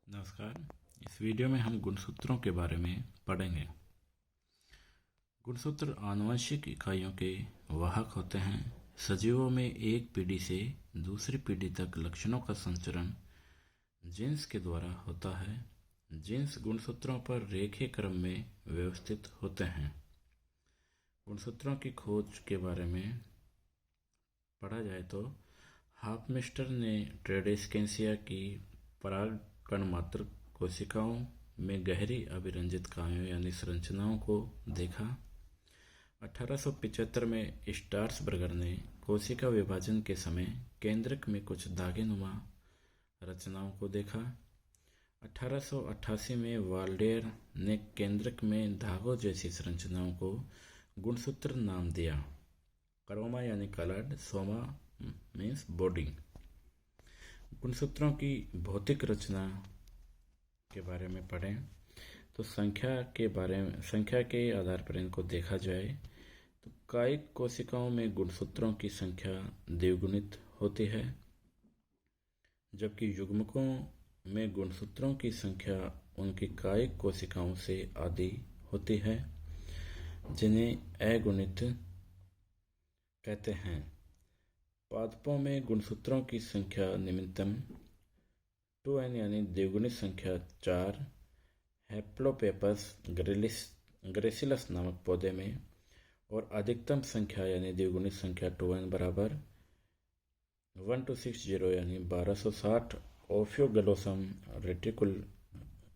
नमस्कार। इस वीडियो में हम गुणसूत्रों के बारे में पढ़ेंगे। गुणसूत्र आनुवंशिक इकाइयों के वाहक होते हैं। सजीवों में एक पीढ़ी से दूसरी पीढ़ी तक लक्षणों का संचरण जीन्स के द्वारा होता है। जीन्स गुणसूत्रों पर रेखीय क्रम में व्यवस्थित होते हैं। गुणसूत्रों की खोज के बारे में पढ़ा जाए तो हॉफमिस्टर ने ट्रेडेस्केंसिया की परागकणमात्र कोशिकाओं में गहरी अभिरंजित कायों यानी संरचनाओं को देखा। 1875 में स्ट्रासबर्गर ने कोशिका विभाजन के समय केंद्रक में कुछ दागेनुमा रचनाओं को देखा। 1888 में वाल्डेयर ने केंद्रक में धागों जैसी संरचनाओं को गुणसूत्र नाम दिया। क्रोमा यानी कलर्ड, सोमा मीन्स बॉडी। गुणसूत्रों की भौतिक रचना के बारे में पढ़ें तो संख्या के आधार पर इनको देखा जाए तो कायिक कोशिकाओं में गुणसूत्रों की संख्या द्विगुणित होती है, जबकि युग्मकों में गुणसूत्रों की संख्या उनकी कायिक कोशिकाओं से आधी होती है, जिन्हें अगुणित कहते हैं। पादपों में गुणसूत्रों की संख्या निम्नतम 2n यानी द्विगुणित संख्या 4 हैप्लोपेपस ग्रेसिलस नामक पौधे में, और अधिकतम संख्या यानी द्विगुणित संख्या 2n बराबर 1260 यानी 1260 ओफियोग्लोसम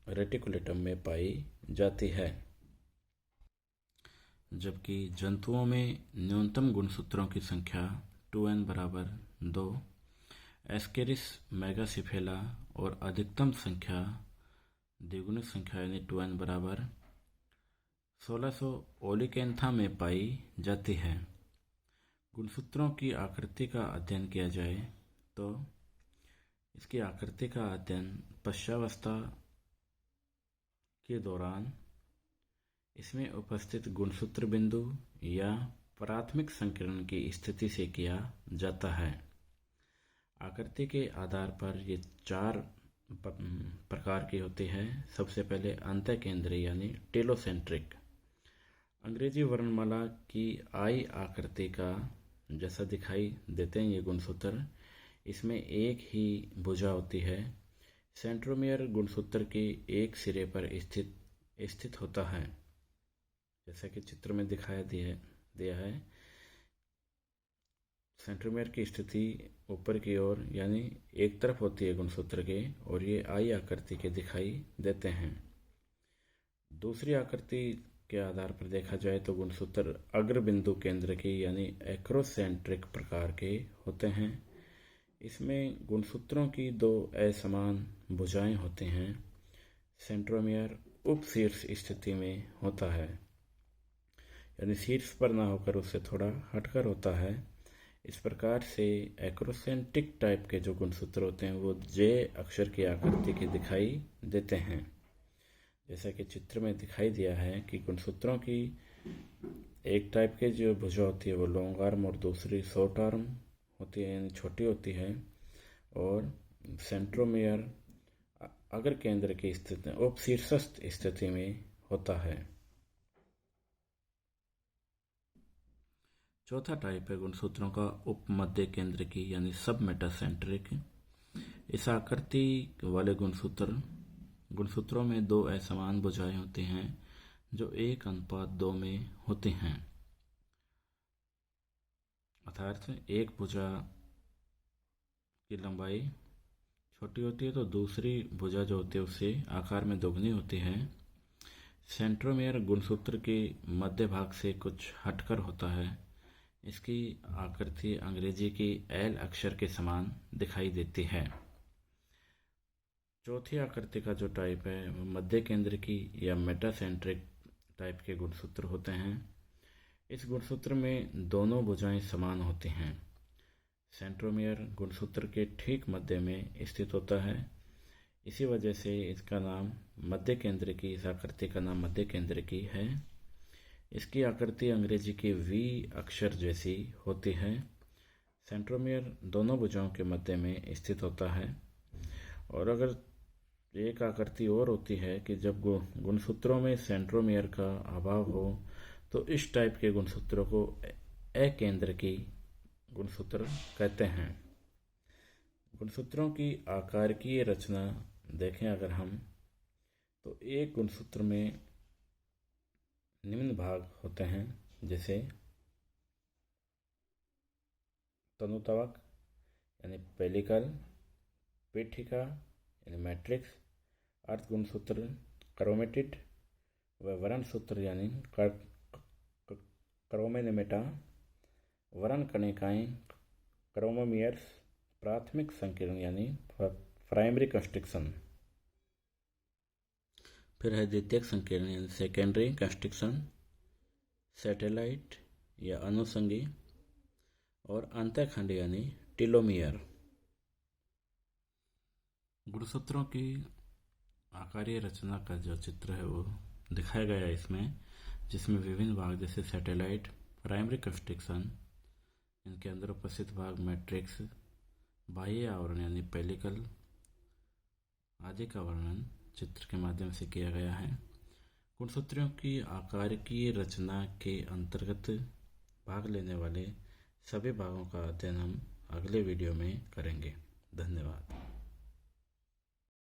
रेटिकुलेटम में पाई जाती है। जबकि जंतुओं में न्यूनतम गुणसूत्रों की संख्या 2n बराबर 2 एस्केरिस मेगासिफेला और अधिकतम संख्या द्विगुणित संख्या यानी 2n बराबर 1600 ओलिकेंथा में पाई जाती है। गुणसूत्रों की आकृति का अध्ययन किया जाए तो इसकी आकृति का अध्ययन पश्चावस्था के दौरान इसमें उपस्थित गुणसूत्र बिंदु या प्राथमिक संकीर्ण की स्थिति से किया जाता है। आकृति के आधार पर ये 4 प्रकार की होती है। सबसे पहले अंतःकेंद्रीय यानी टेलोसेंट्रिक। अंग्रेजी वर्णमाला की आई आकृति का जैसा दिखाई देते हैं ये गुणसूत्र। इसमें एक ही भुजा होती है। सेंट्रोमियर गुणसूत्र के एक सिरे पर स्थित होता है, जैसा कि चित्र में दिखाया दिया है। सेंट्रोमियर की स्थिति ऊपर की ओर यानी एक तरफ होती है गुणसूत्र के, और ये आई आकृति के दिखाई देते हैं। दूसरी आकृति के आधार पर देखा जाए तो गुणसूत्र अग्रबिंदु केंद्र की यानी एक्रोसेंट्रिक प्रकार के होते हैं। इसमें गुणसूत्रों की 2 असमान भुजाएं होती हैं। सेंट्रोमियर उपशीर्ष स्थिति में होता है, यानी शीर्ष पर ना होकर उससे थोड़ा हटकर होता है। इस प्रकार से एक्रोसेंट्रिक टाइप के जो गुणसूत्र होते हैं वो जे अक्षर की आकृति के दिखाई देते हैं। जैसा कि चित्र में दिखाई दिया है कि गुणसूत्रों की एक टाइप के जो भुजा होती है वो लॉन्ग आर्म और दूसरी शॉर्ट आर्म होती है, यानी छोटी होती है। और सेंट्रोमियर अग्र केंद्र की स्थिति उपशीर्षस्थ स्थिति में होता है। चौथा टाइप है गुणसूत्रों का उपमध्य केंद्र की यानी सब मेटासेंट्रिक। इस आकृति वाले गुणसूत्रों में 2 असमान भुजाएं होती हैं जो 1:2 में होती हैं। अर्थात एक भुजा की लंबाई छोटी होती है तो दूसरी भुजा जो होती है उससे आकार में दोगुनी होती है। सेंट्रोमियर गुणसूत्र के मध्य भाग से कुछ हटकर होता है। इसकी आकृति अंग्रेजी की एल अक्षर के समान दिखाई देती है। चौथी आकृति का जो टाइप है वो मध्य केंद्र की या मेटासेंट्रिक टाइप के गुणसूत्र होते हैं। इस गुणसूत्र में दोनों भुजाएं समान होती हैं। सेंट्रोमियर गुणसूत्र के ठीक मध्य में स्थित होता है। इसी वजह से इसका नाम मध्य केंद्र की, इस आकृति का नाम मध्य केंद्र की है। इसकी आकृति अंग्रेजी के वी अक्षर जैसी होती है। सेंट्रोमियर दोनों भुजाओं के मध्य में स्थित होता है। और अगर एक आकृति और होती है कि जब गुणसूत्रों में सेंट्रोमियर का अभाव हो तो इस टाइप के गुणसूत्रों को अकेंद्रकी गुणसूत्र कहते हैं। गुणसूत्रों की आकारकीय रचना देखें अगर हम, तो एक गुणसूत्र में निम्न भाग होते हैं, जैसे तनुतवक यानी पेलिकल, पीठिका यानी मैट्रिक्स, अर्धगुणसूत्र क्रोमेटिड व वरण सूत्र यानी क्रोमेनेमेटा, वरण कणिकाएं क्रोमोमियर्स, प्राथमिक संकीर्ण यानी प्राइमरी कंस्ट्रक्शन, फिर है द्वितीयक संकीर्ण यानी सेकेंडरी कंस्ट्रक्शन, सैटेलाइट या अनुषंगी, और अंतःखंड यानी टीलोमियर। गुणसूत्रों की आकारीय रचना का जो चित्र है वो दिखाया गया है इसमें, जिसमें विभिन्न भाग जैसे सैटेलाइट, प्राइमरी कंस्ट्रक्शन, इनके अंदर उपस्थित भाग मैट्रिक्स, बाह्य आवरण यानी पेलिकल आदि का वर्णन चित्र के माध्यम से किया गया है। गुणसूत्रों की आकारकीय रचना के अंतर्गत भाग लेने वाले सभी भागों का अध्ययन हम अगले वीडियो में करेंगे। धन्यवाद।